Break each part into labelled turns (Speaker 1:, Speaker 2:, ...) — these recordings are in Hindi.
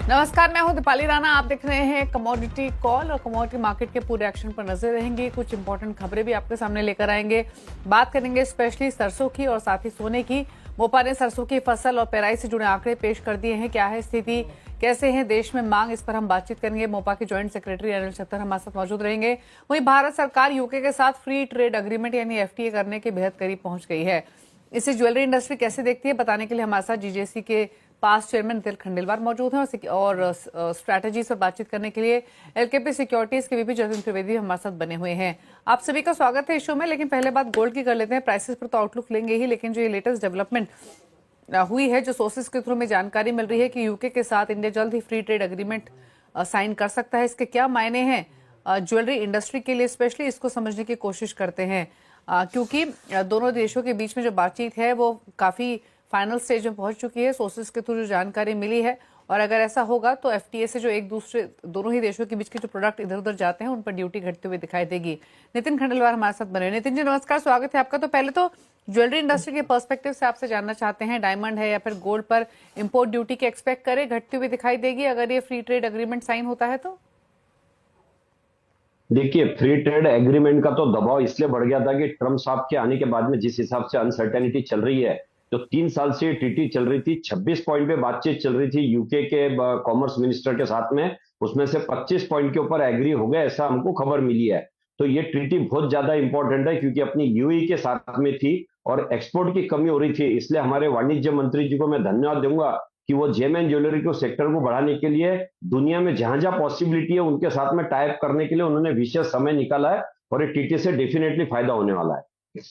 Speaker 1: नमस्कार, मैं हूं दीपाली राणा। आप देख रहे हैं कमोडिटी कॉल और कमोडिटी मार्केट के पूरे एक्शन पर नजर रहेंगे। कुछ इंपॉर्टेंट खबरें भी आपके सामने लेकर आएंगे। बात करेंगे स्पेशली सरसों की और साथ ही सोने की। मोपा ने सरसों की फसल और पेराई से जुड़े आंकड़े पेश कर दिए हैं। क्या है स्थिति, कैसे है देश में मांग, इस पर हम बातचीत करेंगे। मोपा के ज्वाइंट सेक्रेटरी अनिल छत्तर हमारे साथ मौजूद रहेंगे। वहीं भारत सरकार यूके के साथ फ्री ट्रेड एग्रीमेंट यानी एफटीए करने के बेहद करीब पहुंच गई है। इसे ज्वेलरी इंडस्ट्री कैसे देखती है, बताने के लिए हमारे साथ जीजेसी के पास चेयरमैन नितिन खंडेलवाल मौजूद हैं और स्ट्रैटेजीज पर बातचीत करने के लिए एलकेपी सिक्योरिटीज के वीपी जतिन त्रिवेदी हमारे साथ बने हुए हैं। आप सभी का स्वागत है इस शो में। लेकिन पहले बात गोल्ड की कर लेते हैं। प्राइसेस पर तो आउटलुक लेंगे ही, लेकिन जो ये लेटेस्ट डेवलपमेंट हुई है, जो सोर्सेज के थ्रू में जानकारी मिल रही है कि यूके के साथ इंडिया जल्द ही फ्री ट्रेड एग्रीमेंट साइन कर सकता है, इसके क्या मायने हैं ज्वेलरी इंडस्ट्री के लिए, स्पेशली इसको समझने की कोशिश करते हैं क्योंकि दोनों देशों के बीच में जो बातचीत है वो काफी फाइनल स्टेज में पहुंच चुकी है। सोर्सेज के थ्रू जो जानकारी मिली है, और अगर ऐसा होगा तो एफटीए से जो दोनों ही देशों के बीच के जो प्रोडक्ट इधर उधर जाते हैं उन पर ड्यूटी घटते हुए दिखाई देगी। नितिन खंडेलवाल हमारे साथ बने। नितिन जी नमस्कार, स्वागत है आपका। तो पहले तो ज्वेलरी इंडस्ट्री के पर्सपेक्टिव से आपसे जानना चाहते हैं, डायमंड है या फिर गोल्ड पर इम्पोर्ट ड्यूटी के एक्सपेक्ट करें घटती हुई दिखाई देगी अगर ये फ्री ट्रेड एग्रीमेंट साइन होता है तो?
Speaker 2: देखिए, फ्री ट्रेड एग्रीमेंट का तो दबाव इसलिए बढ़ गया था कि ट्रम्प साहब के आने के बाद में जिस हिसाब से अनसर्टेनिटी चल रही है, तो 3 साल से टीटी चल रही थी, 26 पॉइंट पे बातचीत चल रही थी यूके के कॉमर्स मिनिस्टर के साथ में, उसमें से 25 पॉइंट के ऊपर एग्री हो गए, ऐसा हमको खबर मिली है। तो ये ट्रीटी बहुत ज्यादा इंपॉर्टेंट है क्योंकि अपनी यूएई के साथ में थी और एक्सपोर्ट की कमी हो रही थी। इसलिए हमारे वाणिज्य मंत्री जी को मैं धन्यवाद दूंगा कि वो जेम एंड ज्वेलरी को सेक्टर को बढ़ाने के लिए दुनिया में जहां जहां पॉसिबिलिटी है उनके साथ में टाइप करने के लिए उन्होंने विशेष समय निकाला है और ये टीटी से डेफिनेटली फायदा होने वाला है।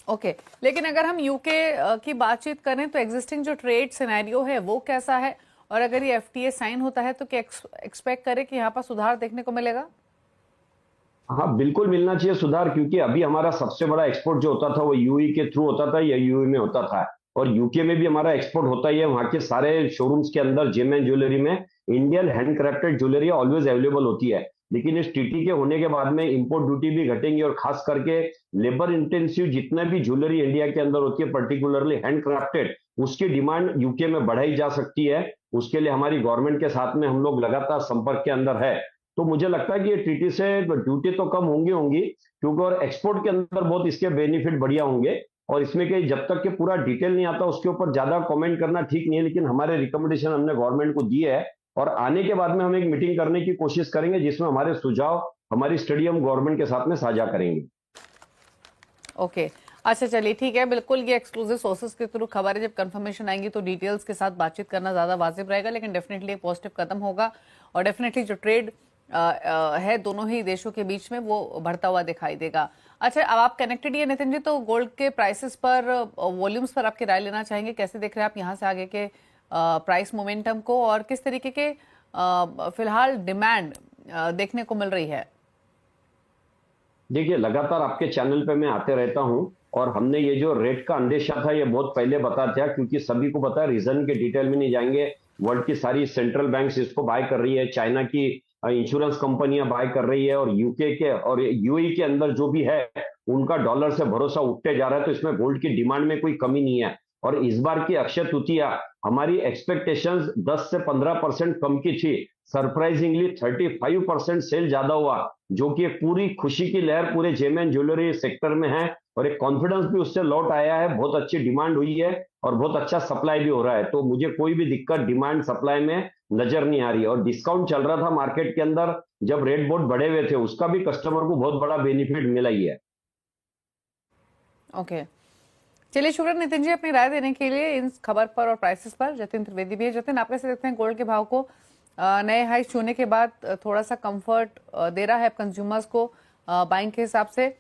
Speaker 1: ओके, लेकिन अगर हम यूके की बातचीत करें तो एग्जिस्टिंग जो ट्रेड सिनेरियो है वो कैसा है, और अगर ये एफटीए साइन होता है तो क्या एक्सपेक्ट करें कि यहाँ पर सुधार देखने को मिलेगा?
Speaker 2: हाँ, बिल्कुल मिलना चाहिए सुधार, क्योंकि अभी हमारा सबसे बड़ा एक्सपोर्ट जो होता था वो यूई के थ्रू होता था या यूई में होता था, और यूके में भी हमारा एक्सपोर्ट होता ही है। वहां के सारे शोरूम्स के अंदर जेम एंड ज्वेलरी में Indian handcrafted jewellery always available होती है। लेकिन इस टीटी के होने के बाद में इंपोर्ट ड्यूटी भी घटेंगी और खास करके लेबर इंटेंसिव जितना भी ज्वेलरी इंडिया के अंदर होती है, पर्टिकुलरली हैंडक्राफ्टेड, उसकी डिमांड यूके में बढ़ाई जा सकती है। उसके लिए हमारी गवर्नमेंट के साथ में हम लोग लगातार संपर्क के अंदर है। तो मुझे लगता है कि ये टीटी से ड्यूटी तो कम होंगी क्योंकि और एक्सपोर्ट के अंदर बहुत इसके बेनिफिट बढ़िया होंगे। और इसमें कि जब तक कि पूरा डिटेल नहीं आता उसके ऊपर ज्यादा कमेंट करना ठीक नहीं है, लेकिन हमारे रिकमेंडेशन हमने गवर्नमेंट को दिए है और आने के बाद में हम एक मीटिंग करने की कोशिश करेंगे जिसमें हमारे सुझाव, हमारी स्टडी हम गवर्नमेंट के साथ में साझा करेंगे।
Speaker 1: ओके, अच्छा चलिए ठीक है। बिल्कुल ये एक्सक्लूसिव सोर्सेज के थ्रू खबर है, जब कंफर्मेशन आएंगी तो डिटेल्स के साथ बातचीत करना ज्यादा वाजिब रहेगा, लेकिन डेफिनेटली एक पॉजिटिव कदम होगा और डेफिनेटली जो ट्रेड है दोनों ही देशों के बीच में वो बढ़ता हुआ दिखाई देगा। अच्छा, अब आप कनेक्टेड ही है नितिन जी, तो गोल्ड के प्राइसेस पर, वॉल्यूम्स पर आपकी राय लेना चाहेंगे। कैसे देख रहे हैं आप यहाँ से आगे के प्राइस मोमेंटम को, और किस तरीके के फिलहाल डिमांड देखने को मिल रही है?
Speaker 2: देखिए, लगातार आपके चैनल पे मैं आते रहता हूं और हमने ये जो रेट का अंदेशा था ये बहुत पहले बता दिया, क्योंकि सभी को पता है, रीजन के डिटेल में नहीं जाएंगे। वर्ल्ड की सारी सेंट्रल बैंक्स इसको बाय कर रही है, चाइना की इंश्योरेंस कंपनियां बाय कर रही है, और यूके के और यूएई के अंदर जो भी है उनका डॉलर से भरोसा उठते जा रहा है। तो इसमें गोल्ड की डिमांड में कोई कमी नहीं है। और इस बार की अक्षय तृतीया हमारी एक्सपेक्टेशंस 10 से 15% कम की थी, सरप्राइजिंगली 35% सेल ज्यादा हुआ, जो कि एक पूरी खुशी की लहर पूरे जेम एंड ज्वेलरी सेक्टर में है और एक कॉन्फिडेंस भी उससे लौट आया है। बहुत अच्छी डिमांड हुई है और बहुत अच्छा सप्लाई भी हो रहा है। तो मुझे कोई भी दिक्कत डिमांड सप्लाई में नजर नहीं आ रही। और डिस्काउंट चल रहा था मार्केट के अंदर जब रेट बहुत बढ़े हुए थे, उसका भी कस्टमर को बहुत बड़ा बेनिफिट मिला ही है।
Speaker 1: ओके, चलिए शुक्रिया नितिन जी अपनी राय देने के लिए इन खबर पर और प्राइसेस पर। जतिन त्रिवेदी भी है। जतिन, आप कैसे देखते हैं गोल्ड के भाव को? नए हाई छूने के बाद थोड़ा सा कंफर्ट दे रहा है कंज्यूमर्स को बाइंग के हिसाब से।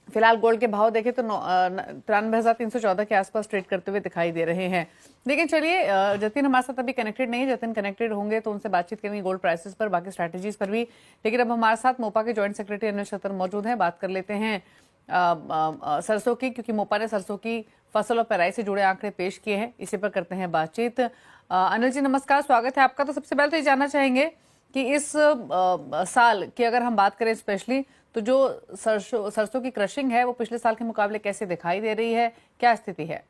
Speaker 1: फिलहाल गोल्ड के भाव देखें तो 93,314 के आसपास ट्रेड करते हुए दिखाई दे रहे हैं। लेकिन चलिए, जतिन हमारे साथ अभी कनेक्टेड नहीं है। जतिन कनेक्टेड होंगे तो उनसे बातचीत करेंगे गोल्ड प्राइसेस पर, बाकी स्ट्रैटेजीज पर भी। लेकिन अब हमारे साथ मोपा के ज्वाइंट सेक्रेटरी अनिल छत्तर मौजूद हैं। बात कर लेते हैं सरसों की, क्योंकि मोपा ने सरसों की फसल और पेराई से जुड़े आंकड़े पेश किए हैं। इसी पर करते हैं बातचीत। अनिल जी नमस्कार, स्वागत है आपका। तो सबसे पहले तो ये जानना चाहेंगे कि इस साल की अगर हम बात करें स्पेशली, तो जो सरसों की क्रशिंग है वो पिछले साल के मुकाबले कैसे दिखाई दे रही है, क्या स्थिति है?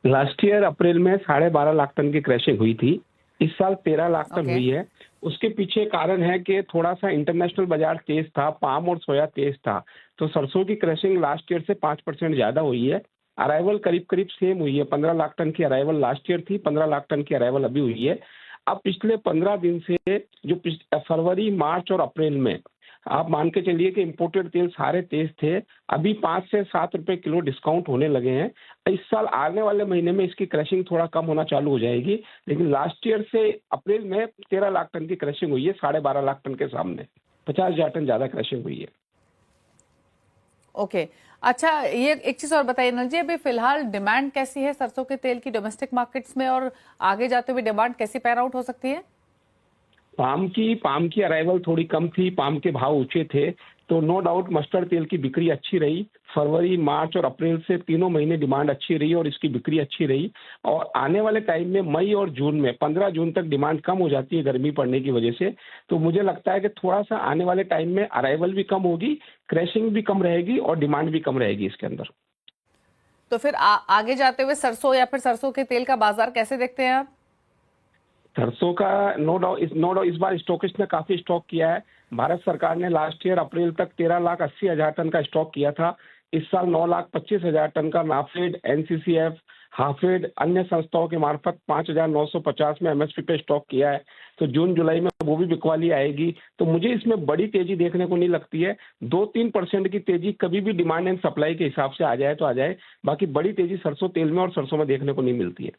Speaker 3: लास्ट ईयर अप्रैल में 12.5 लाख टन की क्रशिंग हुई थी इस साल 13 लाख टन
Speaker 1: ओके।
Speaker 3: हुई है। उसके पीछे कारण है कि थोड़ा सा इंटरनेशनल बाजार तेज था, पाम और सोया तेज था, तो सरसों की क्रशिंग लास्ट ईयर से 5% ज्यादा हुई है। अराइवल करीब करीब सेम हुई है, 15 लाख टन की अराइवल लास्ट ईयर थी, 15 लाख टन की अराइवल अभी हुई है। अब पिछले 15 दिन से जो फरवरी, मार्च और अप्रैल में आप मान के चलिए कि इम्पोर्टेड तेल सारे तेज थे। अभी 5 से 7 रुपए किलो डिस्काउंट होने लगे हैं। इस साल आने वाले महीने में इसकी क्रशिंग थोड़ा कम होना चालू हो जाएगी, लेकिन लास्ट ईयर से अप्रैल में 13 लाख टन की क्रशिंग हुई है, 12.5 लाख टन के सामने 50,000 टन ज्यादा क्रशिंग हुई है।
Speaker 1: ओके। अच्छा, ये एक चीज और बताइए अनिल जी, अभी फिलहाल डिमांड कैसी है सरसों के तेल की डोमेस्टिक मार्केट्स में, और आगे जाते हुए डिमांड कैसी पैन आउट हो सकती है?
Speaker 3: पाम की अराइवल थोड़ी कम थी, पाम के भाव ऊंचे थे, तो नो डाउट मस्टर्ड तेल की बिक्री अच्छी रही। फरवरी, मार्च और अप्रैल से तीनों महीने डिमांड अच्छी रही और इसकी बिक्री अच्छी रही। और आने वाले टाइम में मई और जून में 15 जून तक डिमांड कम हो जाती है गर्मी पड़ने की वजह से, तो मुझे लगता है कि थोड़ा सा आने वाले टाइम में अराइवल भी कम होगी, क्रैशिंग भी कम रहेगी और डिमांड भी कम रहेगी इसके अंदर।
Speaker 1: तो फिर आगे जाते हुए सरसों या फिर सरसों के तेल का बाजार कैसे देखते हैं आप?
Speaker 3: सरसों का नो डाउट इस बार स्टॉकिस्ट ने काफी स्टॉक किया है। भारत सरकार ने लास्ट ईयर अप्रैल तक 13,80,000 टन का स्टॉक किया था। इस साल 9,25,000 टन का नाफेड, एनसीसीएफ, हाफेड अन्य संस्थाओं के मार्फत 5,950 में एमएसपी पे स्टॉक किया है। तो जून जुलाई में वो भी बिकवाली आएगी, तो मुझे इसमें बड़ी तेजी देखने को नहीं लगती है। 2-3% की तेजी कभी भी डिमांड एंड सप्लाई के हिसाब से आ जाए तो आ जाए, बाकी बड़ी तेजी सरसों तेल में और सरसों में देखने को नहीं मिलती है।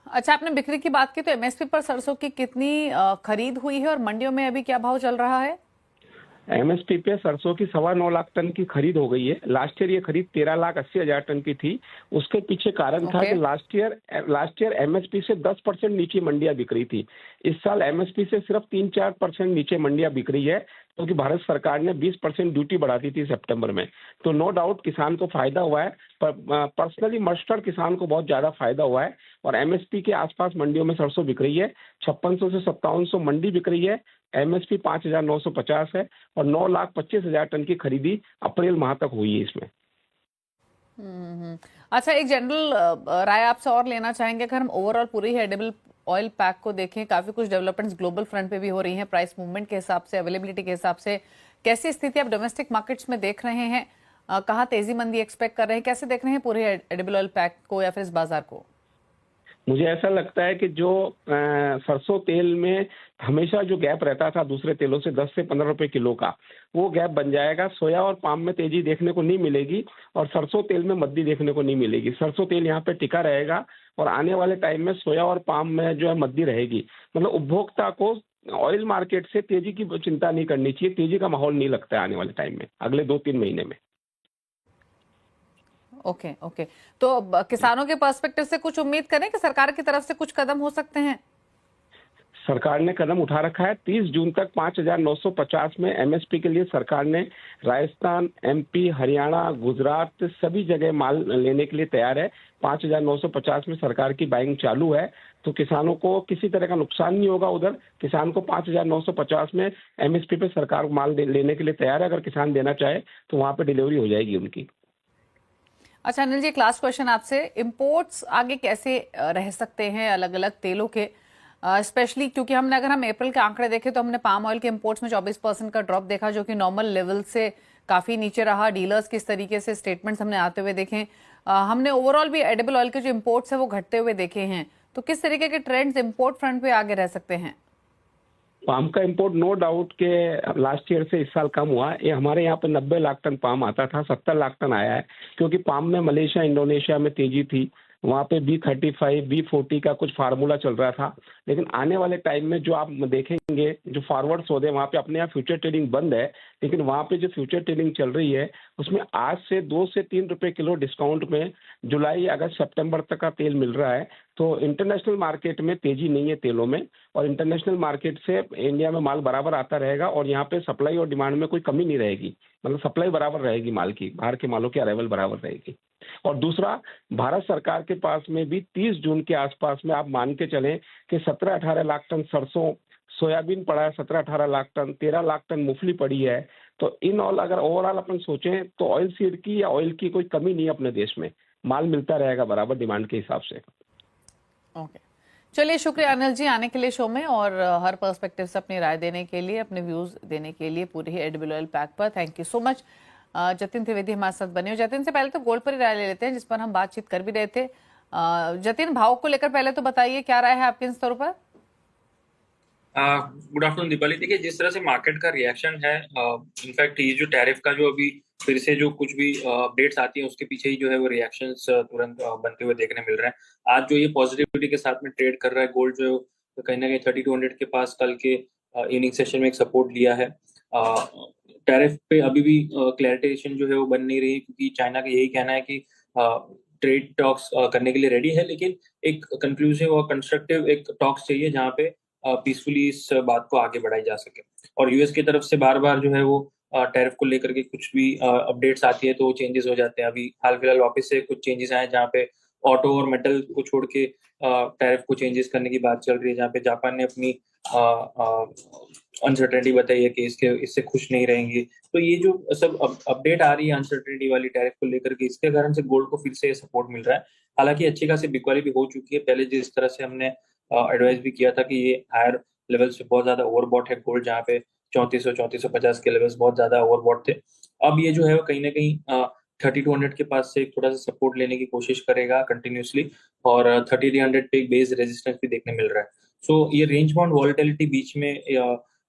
Speaker 1: अच्छा, आपने बिक्री की बात की, तो एमएसपी पर सरसों की कितनी खरीद हुई है और मंडियों में अभी क्या भाव चल रहा है?
Speaker 3: एमएसपी पे सरसों की 9.25 लाख टन की खरीद हो गई है। लास्ट ईयर ये खरीद 13,80,000 टन की थी। उसके पीछे कारण था
Speaker 1: ओके।
Speaker 3: कि लास्ट ईयर एमएसपी से 10% नीचे मंडियां बिक रही थी। इस साल एमएसपी से सिर्फ 3-4% नीचे मंडियां बिक रही है, क्योंकि भारत सरकार ने 20% ड्यूटी बढ़ा दी थी सितंबर में। तो नो डाउट किसान को फायदा हुआ है, पर पर्सनली मस्टर्ड किसान को बहुत ज्यादा फायदा हुआ है। और एमएसपी के आसपास मंडियों में सरसों बिक रही है, 5600 से 5700 मंडी बिक रही है। एमएसपी 5,950 है और 9,25,000 टन की खरीदी अप्रैल माह तक हुई है इसमें।
Speaker 1: अच्छा, एक जनरल राय आपसे और लेना चाहेंगे। अगर हम ओवरऑल पूरी एडिबल ऑयल पैक को देखें, काफी कुछ डेवलपमेंट्स ग्लोबल फ्रंट पे भी हो रही हैं, प्राइस मूवमेंट के हिसाब से, अवेलेबिलिटी के हिसाब से। कैसी स्थिति आप डोमेस्टिक मार्केट्स में देख रहे हैं? कहाँ तेजी मंदी एक्सपेक्ट कर रहे हैं? कैसे देख रहे हैं पूरे एडिबल ऑयल पैक को या फिर इस बाजार को?
Speaker 3: मुझे ऐसा लगता है कि जो सरसों तेल में हमेशा जो गैप रहता था दूसरे तेलों से 10 से 15 रुपए किलो का, वो गैप बन जाएगा। सोया और पाम में तेजी देखने को नहीं मिलेगी और सरसों तेल में मद्दी देखने को नहीं मिलेगी। सरसों तेल यहाँ पे टिका रहेगा और आने वाले टाइम में सोया और पाम में जो है मद्दी रहेगी। मतलब उपभोक्ता को ऑयल मार्केट से तेजी की चिंता नहीं करनी चाहिए। तेजी का माहौल नहीं लगता है आने वाले टाइम में, अगले 2-3 महीने में।
Speaker 1: Okay okay. तो किसानों के पर्सपेक्टिव से कुछ उम्मीद करें कि सरकार की तरफ से कुछ कदम हो सकते हैं?
Speaker 3: सरकार ने कदम उठा रखा है। 30 जून तक 5,950 में एमएसपी के लिए सरकार ने राजस्थान, एमपी, हरियाणा, गुजरात सभी जगह माल लेने के लिए तैयार है। 5,950 में सरकार की बाइंग चालू है, तो किसानों को किसी तरह का नुकसान नहीं होगा। उधर किसान को 5,950 में एमएसपी पे सरकार माल लेने के लिए तैयार है। अगर किसान देना चाहे तो वहां पे डिलीवरी हो जाएगी उनकी।
Speaker 1: अच्छा अनिल जी, एक लास्ट क्वेश्चन आपसे। इंपोर्ट्स आगे कैसे रह सकते हैं अलग अलग तेलों के, स्पेशली क्योंकि हमने, अगर हम अप्रैल के आंकड़े देखें तो हमने पाम ऑयल के इंपोर्ट्स में 24% का ड्रॉप देखा, जो कि नॉर्मल लेवल से काफी नीचे रहा। डीलर्स किस तरीके से स्टेटमेंट्स हमने आते हुए देखे। हमने ओवरऑल भी एडिबल ऑयल के जो इंपोर्ट्स है वो घटते हुए देखे हैं। तो किस तरीके के ट्रेंड्स इंपोर्ट फ्रंट पे आगे रह सकते हैं?
Speaker 3: पाम का इंपोर्ट नो डाउट के लास्ट ईयर से इस साल कम हुआ है। ये हमारे यहाँ पे 90 लाख टन पाम आता था, 70 लाख टन आया है, क्योंकि पाम में मलेशिया, इंडोनेशिया में तेजी थी। वहाँ पे B35, B40 का कुछ फार्मूला चल रहा था। लेकिन आने वाले टाइम में जो आप देखेंगे, जो फॉरवर्ड सौदे वहाँ पे अपने यहाँ फ्यूचर ट्रेडिंग बंद है, लेकिन वहाँ पे जो फ्यूचर ट्रेडिंग चल रही है उसमें आज से 2 से 3 रुपए किलो डिस्काउंट में जुलाई, अगस्त, सितंबर तक का तेल मिल रहा है। तो इंटरनेशनल मार्केट में तेजी नहीं है तेलों में, और इंटरनेशनल मार्केट से इंडिया में माल बराबर आता रहेगा और यहाँ पे सप्लाई और डिमांड में कोई कमी नहीं रहेगी। मतलब सप्लाई बराबर रहेगी माल की, बाहर के मालों की अराइवल बराबर रहेगी। और दूसरा, भारत सरकार के पास में भी 30 जून के आसपास में आप मान के चलें कि 17-18 लाख टन सरसों, सोयाबीन पड़ा है 17-18 लाख टन, 13 लाख टन मूंगफली पड़ी है। तो इन ऑल अगर ओवरऑल अपन सोचें तो ऑयल सीड की या ऑयल की कोई कमी नहीं है अपने देश में, माल मिलता रहेगा बराबर डिमांड के हिसाब से।
Speaker 1: ओके, चलिए, शुक्रिया अनिल जी आने के लिए शो में और हर पर्सपेक्टिव से अपनी राय देने के लिए, अपने व्यूज देने के लिए पूरे ही एडिबल ऑयल पैक पर। Thank you so much. Jatin Trivedi हमारे साथ बने हो। जतिन से पहले तो गोल्ड पर ही राय ले लेते हैं, जिस पर हम बातचीत कर भी रहे थे। जतिन, भाव को लेकर पहले तो बताइए क्या राय है आपके इन स्तरों पर।
Speaker 4: Good afternoon Deepali. देखिए, जिस तरह से मार्केट का रिएक्शन है, इनफैक्ट ये जो टैरिफ का जो अभी फिर से जो कुछ भी अपडेट्स आती है उसके पीछे ही जो है वो रिएक्शंस तुरंत बनते हुए देखने मिल रहे हैं। आज जो ये पॉजिटिविटी के साथ में ट्रेड कर रहा है गोल्ड, जो कहीं ना कहीं 3200 के पास कल के इवनिंग सेशन में एक सपोर्ट लिया है। टैरिफ पे अभी भी क्लैरिटेशन जो है वो बन नहीं रही, क्योंकि चाइना का यही कहना है कि ट्रेड टॉक्स करने के लिए रेडी है, लेकिन एक कंक्लूसिव और कंस्ट्रक्टिव एक टॉक्स चाहिए जहाँ पे पीसफुली इस बात को आगे बढ़ाई जा सके। और यूएस की तरफ से बार बार जो है वो टैरिफ को लेकर के कुछ भी अपडेट्स आती है तो चेंजेस हो जाते हैं। अभी हाल फिलहाल वापस से कुछ चेंजेस आए जहाँ पे ऑटो और मेटल को छोड़ के टैरिफ को चेंजेस करने की बात चल रही है, जहाँ पे जापान ने अपनी अनसर्टेनिटी बताई है कि इससे खुश नहीं रहेंगे। तो ये जो सब अपडेट आ रही है अनसर्टेनिटी वाली टैरिफ को लेकर के, इसके कारण से गोल्ड को फिर से सपोर्ट मिल रहा है। हालांकि अच्छी खासी बिकवाली भी हो चुकी है। पहले जिस तरह से हमने एडवाइस भी किया था कि ये हायर लेवल से बहुत ज्यादा ओवरबॉट है गोल्ड, जहाँ पे 3450 के लेवल्स बहुत ज्यादा ओवरबॉट थे। अब ये जो है वो कहीं ना कहीं 3200 के पास से थोड़ा सा सपोर्ट लेने की कोशिश करेगा कंटिन्यूसली, और 3300 पे एक बेस रेजिस्टेंस भी देखने मिल रहा है। सो ये रेंज बाउंड वॉलेटिलिटी बीच में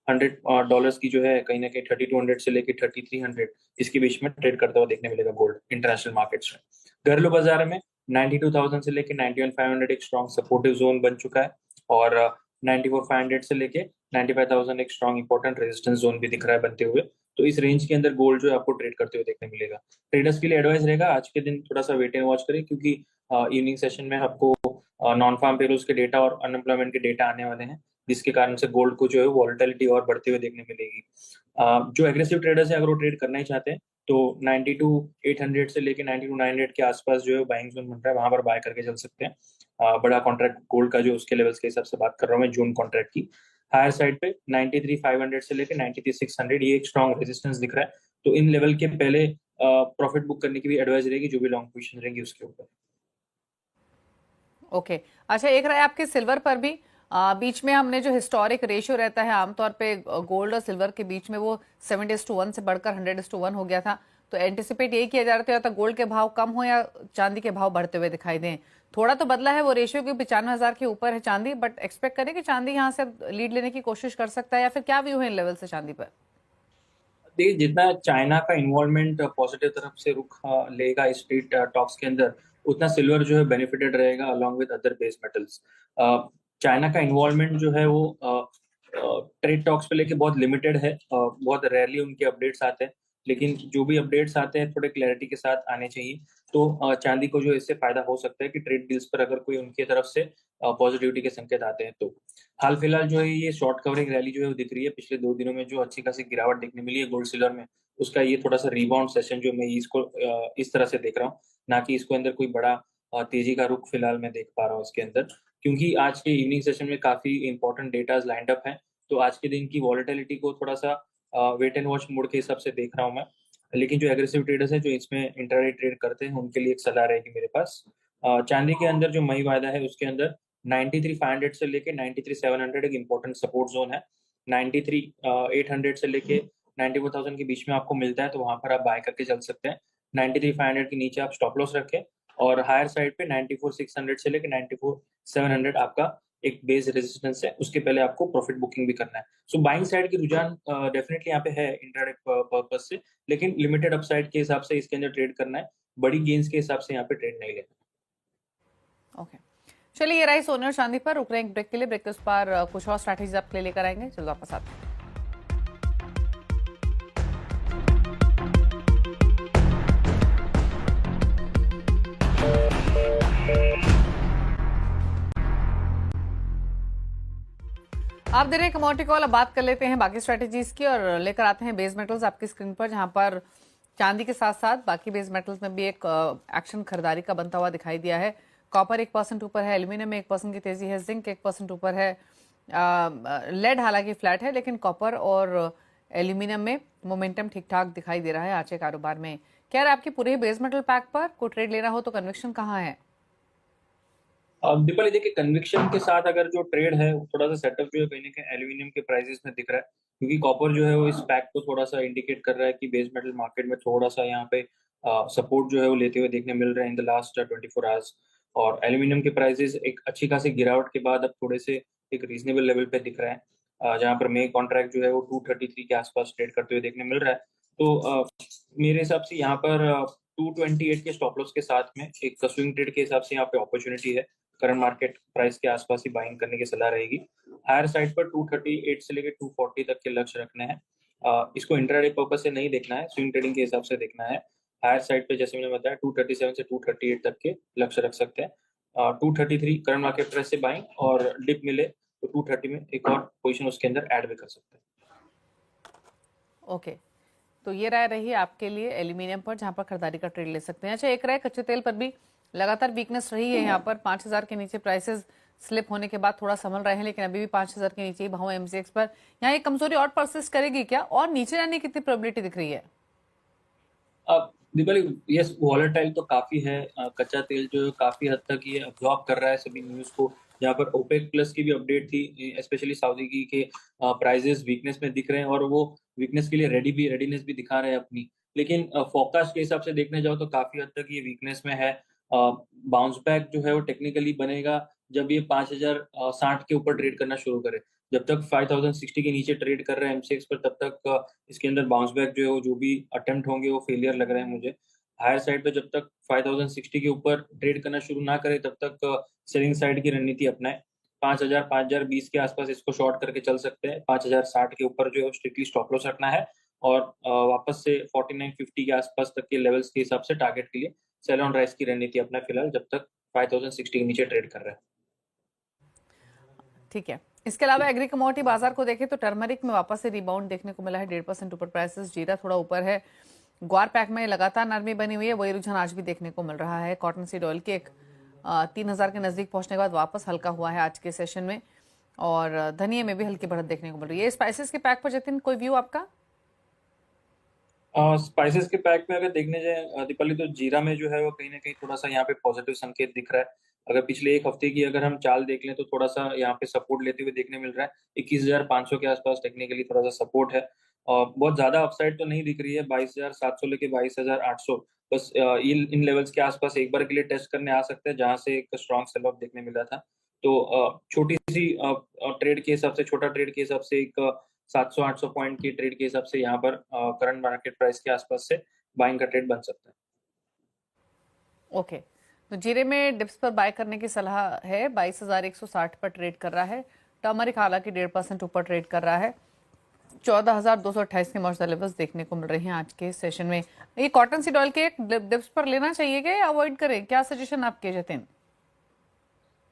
Speaker 4: $100 की जो है कहीं ना कहीं 3200 से लेके 3300 इसके बीच में ट्रेड करता हुआ देखने मिलेगा गोल्ड इंटरनेशनल मार्केट्स में। घरेलू बाजार में 92,000 से लेके 91,500 एक स्ट्रॉन्ग सपोर्टिव जोन बन चुका है, और 94,500 से लेके 95,000 एक स्ट्रॉन्ग इंपॉर्टेंट रेजिस्टेंस जोन भी दिख रहा है बनते हुए। तो इस रेंज के अंदर गोल्ड जो है आपको ट्रेड करते हुए देखने मिलेगा। ट्रेडर्स के लिए एडवाइस रहेगा आज के दिन थोड़ा सा वेट एंड वॉच करें, क्योंकि इवनिंग सेशन में आपको नॉन फार्म पेरोल्स के डेटा और अनएम्प्लॉयमेंट के डेटा आने वाले हैं, जिसके कारण से गोल्ड को जो है वॉलेटिलिटी और बढ़ते हुए देखने मिलेगी। जो एग्रेसिव ट्रेडर्स है, अगर वो ट्रेड करना ही चाहते हैं तो 92,800 से लेके 92,900 के आसपास जो है बाइंग जोन बन रहा है, वहां पर बाय करके चल सकते हैं। बड़ा कॉन्ट्रैक्ट गोल्ड का जो उसके लेवल्स के हिसाब से बात कर रहा हूँ मैं, जून कॉन्ट्रैक्ट की हायर साइड पे 93,500 से लेके 93,600 ये एक स्ट्रॉन्ग रेजिस्टेंस दिख रहा है। तो इन लेवल के पहले प्रॉफिट बुक करने की भी एडवाइस रहेगी, जो भी लॉन्ग पोजीशन रहेंगी उसके ऊपर।
Speaker 1: ओके, अच्छा, एक राय आपके सिल्वर पर भी। बीच में हमने जो हिस्टोरिक रेशियो रहता है आमतौर पे गोल्ड और सिल्वर के बीच में, वो 70:1 से बढ़कर 100:1 हो गया था। तो एंटिसिपेट यही किया जा रहा था या तो गोल्ड के भाव कम हो या चांदी के भाव बढ़ते हुए दिखाई दें। थोड़ा तो बदला है वो रेशियो, कि 95,000 के ऊपर है चांदी, बट एक्सपेक्ट करें कि चांदी यहाँ से लीड लेने की कोशिश कर सकता है, या फिर क्या व्यू है इन लेवल से चांदी पर।
Speaker 4: देखिए, जितना चाइना का इन्वॉल्वमेंट पॉजिटिव तरफ से रुख लेगा इस ट्रेड टॉक्स के अंदर, उतना सिल्वर जो है बेनिफिटेड रहेगा along with other base metals. China का इन्वॉल्वमेंट जो है वो ट्रेड टॉक्स पे लेके बहुत लिमिटेड है, बहुत रेयरली उनके अपडेट्स आते हैं, लेकिन जो भी अपडेट्स आते हैं थोड़े क्लैरिटी के साथ आने चाहिए। तो चांदी को जो इससे फायदा हो सकता है कि ट्रेड डील्स पर अगर कोई उनकी तरफ से पॉजिटिविटी के संकेत आते हैं तो। हाल फिलहाल जो है ये शॉर्ट कवरिंग रैली जो है वो दिख रही है। पिछले 2 दिनों में जो अच्छी खासी गिरावट देखने मिली है गोल्ड सिल्वर में, उसका ये थोड़ा सा रिबाउंड सेशन जो मैं इसको इस तरह से देख रहा हूँ, ना कि इसको अंदर कोई बड़ा तेजी का रुख फिलहाल मैं देख पा रहा हूँ इसके अंदर, क्योंकि आज के इवनिंग सेशन में काफी इंपॉर्टेंट डेटाज लाइंड अप है। तो आज के दिन की वॉलेटिलिटी को थोड़ा सा वेट एंड वॉच मोड के हिसाब से देख रहा हूँ मैं। लेकिन जो एग्रेसिव ट्रेडर्स हैं जो इसमें इंट्राडे ट्रेड करते हैं, उनके लिए एक सलाह रहेगी मेरे पास। चांदी के अंदर जो मई वायदा है उसके अंदर 93,500 से लेके 93,700 एक इंपॉर्टेंट सपोर्ट जोन है। 93,800 से लेके 94,000 के बीच में आपको मिलता है, तो वहां पर आप बाय करके चल सकते हैं। 93,500 के नीचे आप स्टॉप लॉस रखें, और हायर साइड पे 94,600 से लेके 94,700 आपका एक बेस रेजिस्टेंस है, उसके पहले आपको प्रॉफिट बुकिंग भी करना है। सो बाइंग साइड की रुझान डेफिनेटली यहाँ पे है इंट्राडे पर्पज से, लेकिन लिमिटेड अपसाइड के हिसाब से इसके अंदर ट्रेड करना है, बड़ी गेन्स के हिसाब से यहाँ पे ट्रेड नहीं लेना।
Speaker 1: ओके, चलिए, ये रही सोने और चांदी पर। रुक रहे हैं एक ब्रेक के लिए। ब्रेक के उस पर कुछ और स्ट्रैटेजीज आपके लिए लेकर आएंगे। चलो आपके साथ। आप दे रहे हैं कमोडिटी कॉल। अब बात कर लेते हैं बाकी स्ट्रेटेजीज की और लेकर आते हैं बेस मेटल्स आपकी स्क्रीन पर, जहां पर चांदी के साथ साथ बाकी बेस मेटल्स में भी एक एक्शन खरीदारी का बनता हुआ दिखाई दिया है। कॉपर 1% ऊपर है, एल्यूमिनियम में 1% की तेजी है, जिंक 1% ऊपर है, लेड हालांकि फ्लैट है, लेकिन कॉपर और एल्यूमिनियम में मोमेंटम ठीक ठाक दिखाई दे रहा है आज के कारोबार में। क्या आपकी पूरे बेस मेटल पैक पर कोई ट्रेड लेना हो तो कन्विक्शन कहाँ है?
Speaker 4: दीपाली देखिए, कन्विक्शन के साथ अगर जो ट्रेड है वो थोड़ा सा सेटअप जो है कहीं ना कहीं एल्यूमिनियम के प्राइसेस में दिख रहा है, क्योंकि कॉपर जो है वो इस पैक को थोड़ा सा इंडिकेट कर रहा है कि बेस मेटल मार्केट में थोड़ा सा यहाँ पे सपोर्ट जो है वो लेते हुए देखने मिल रहे हैं इन द लास्ट 24 आवर्स। और एल्यूमिनियम के प्राइसेस एक अच्छी खासी गिरावट के बाद अब थोड़े से एक रीजनेबल लेवल पे दिख रहा है, जहाँ पर मे कॉन्ट्रैक्ट जो है वो 233 के आसपास ट्रेड करते हुए देखने मिल रहा है। तो मेरे हिसाब से यहाँ पर 228 के स्टॉप लॉस के साथ में एक स्विंग ट्रेड के हिसाब से यहाँ पे अपॉर्चुनिटी है। करंट मार्केट प्राइस के आसपास ही बाइंग करने की सलाह रहेगी। हायर साइड पर 238 से लेकर 240 तक के लक्ष्य रखने हैं। इसको इंट्राडे पर्पस से नहीं देखना है, स्विंग ट्रेडिंग के हिसाब से देखना है। हायर साइड पे जैसे मैंने बताया 237 से 238 तक के लक्ष्य रख सकते हैं। 233 करंट मार्केट प्राइस से बाइंग, और डिप मिले तो 230 में एक और पोजीशन उसके अंदर ऐड भी कर सकते हैं।
Speaker 1: ओके, तो ये राय रही आपके लिए एल्यूमिनियम पर, जहां पर खरीदारी का ट्रेड ले सकते हैं। अच्छा, एक राय कच्चे तेल पर भी लगातार वीकनेस रही है। यहाँ पर 5000 के नीचे प्राइसेस स्लिप होने के बाद थोड़ा संभल रहे हैं, लेकिन अभी भी 5000 के नीचे ही भाव एमसीएक्स पर। यहाँ ये कमजोरी और परसिस्ट करेगी क्या, और नीचे जाने की कितनी प्रोबेबिलिटी दिख रही है?
Speaker 4: अब दीपाली, यस, वॉलेटाइल तो काफी है। कच्चा तेल जो है काफी हद तक ये अब्जॉर्ब कर रहा है सभी न्यूज को। यहाँ पर ओपेक प्लस की भी अपडेट थी, स्पेशली सऊदी की, के प्राइजेस वीकनेस में दिख रहे हैं और वो वीकनेस के लिए रेडीनेस भी दिखा रहे हैं अपनी। लेकिन फोरकास्ट के हिसाब से देखने जाओ तो काफी हद तक ये वीकनेस में है। बाउंस बैक जो है वो टेक्निकली बनेगा जब ये 5060 के ऊपर ट्रेड करना शुरू करे। जब तक 5060 के नीचे ट्रेड कर रहे हैं एमसीएक्स पर, तब तक इसके अंदर बाउंस बैक जो है वो जो भी अटेम्प्ट होंगे वो फेलियर लग रहे हैं मुझे। हायर साइड पे जब तक 5060 के ऊपर ट्रेड करना शुरू ना करे तब तक सेलिंग साइड की रणनीति अपनाए। 5020 के आसपास इसको शॉर्ट करके चल सकते हैं। 5060 के ऊपर जो है स्ट्रिक्टली स्टॉप लॉस रखना है, और वापस से 4950 के आसपास तक के लेवल्स के हिसाब से टारगेट के लिए सेल ऑन राइज की रणनीति अपना फिलहाल, जब तक 5060 के नीचे ट्रेड कर रहा है।
Speaker 1: ठीक है, इसके अलावा एग्री कमोडिटी बाजार को देखें तो टर्मरिक में वापस से रिबाउंड देखने को मिला है, 1.5% ऊपर प्राइसेस। जीरा थोड़ा ऊपर है। ग्वार पैक में लगातार नरमी बनी हुई है, वही रुझान आज भी देखने को मिल रहा है। कॉटन सीड ऑयल के 3000 के नजदीक पहुंचने के बाद वापस हल्का हुआ है आज के सेशन में, और धनिया में भी हल्की बढ़त देखने को मिल रही है। स्पाइसेस के पैक पर जतिन, कोई व्यू आपका?
Speaker 4: स्पाइसेस के पैक में अगर देखने जाए दीपाली, तो जीरा में जो है वो कहीं ना कहीं थोड़ा सा यहाँ पे पॉजिटिव संकेत दिख रहा है। अगर पिछले एक हफ्ते की अगर हम चाल देख लें तो थोड़ा सा यहाँ पे सपोर्ट लेते हुए देखने मिल रहा है। 21,500 के आसपास टेक्निकली थोड़ा सा सपोर्ट है, और बहुत ज्यादा अपसाइड तो नहीं दिख रही है। 22,700 लेके 22,800 बस इन लेवल्स के आसपास एक बार के लिए टेस्ट करने आ सकते हैं, जहां से एक स्ट्रॉन्ग सेल ऑफ देखने मिला था। तो छोटी सी ट्रेड के हिसाब से, छोटा ट्रेड के हिसाब से एक 700-800 पॉइंट की ट्रेड के हिसाब से यहाँ पर करंट मार्केट प्राइस के आसपास से बाइंग का ट्रेड बन सकता है।
Speaker 1: ओके, तो जीरे में डिप्स पर बाय करने की सलाह है। 22,160 पर ट्रेड कर रहा है। टर्मरिक हालांकि 1.5% ऊपर ट्रेड कर रहा है। 14,228 के मौजूदा लेवल्स देखने को मिल रहे हैं आज के सेशन में। ये कॉटन सीड ऑयल के डिप्स पर लेना चाहिए क्या, या अवॉइड करें? क्या सजेशन आपके जतिन?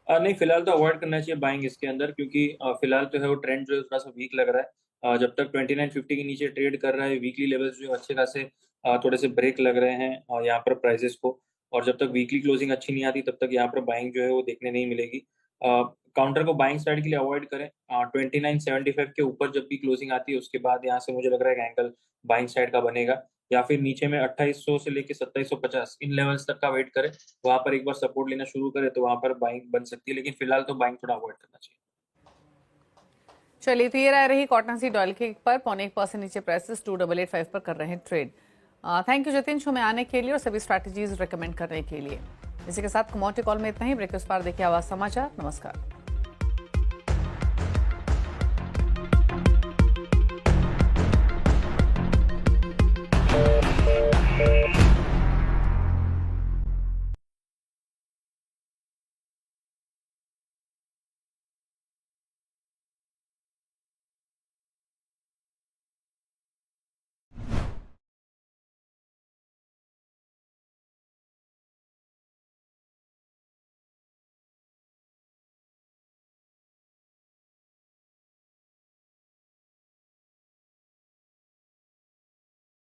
Speaker 4: नहीं, फिलहाल तो अवॉइड करना चाहिए बाइंग इसके अंदर, क्योंकि फिलहाल तो है वो ट्रेंड जो है थोड़ा सा वीक लग रहा है। जब तक 2950 के नीचे ट्रेड कर रहा है, वीकली लेवल्स जो अच्छे खासे थोड़े से ब्रेक लग रहे हैं और यहाँ पर प्राइसेस को, और जब तक वीकली क्लोजिंग अच्छी नहीं आती तब तक यहाँ पर बाइंग जो है वो देखने नहीं मिलेगी। काउंटर को बाइंग साइड के लिए अवॉइड करें। 2975 के ऊपर जब भी क्लोजिंग आती है उसके बाद यहाँ से मुझे लग रहा है कि एंगल बाइंग साइड का बनेगा, या फिर नीचे में 2800 से लेके 2750 इन लेवल्स तक का वेट करें। वहां पर एक बार सपोर्ट लेना शुरू करे तो वहां पर बाइंग बन सकती है, लेकिन फिलहाल तो बाइंग थोड़ा अवॉइड करना चाहिए।
Speaker 1: चलिए, तो ये राय रही कॉटन सीड ऑयल के पर। 0.1% नीचे प्राइसेस 2885 पर कर रहे हैं trade. Thank you Jatin, show में आने के लिए और सभी स्ट्रैटेजीज रिकमेंड करने के लिए। इसी के साथ कमोडिटी कॉल में इतना ही। ब्रेक के उस पार देखिए आवाज समाचार। नमस्कार।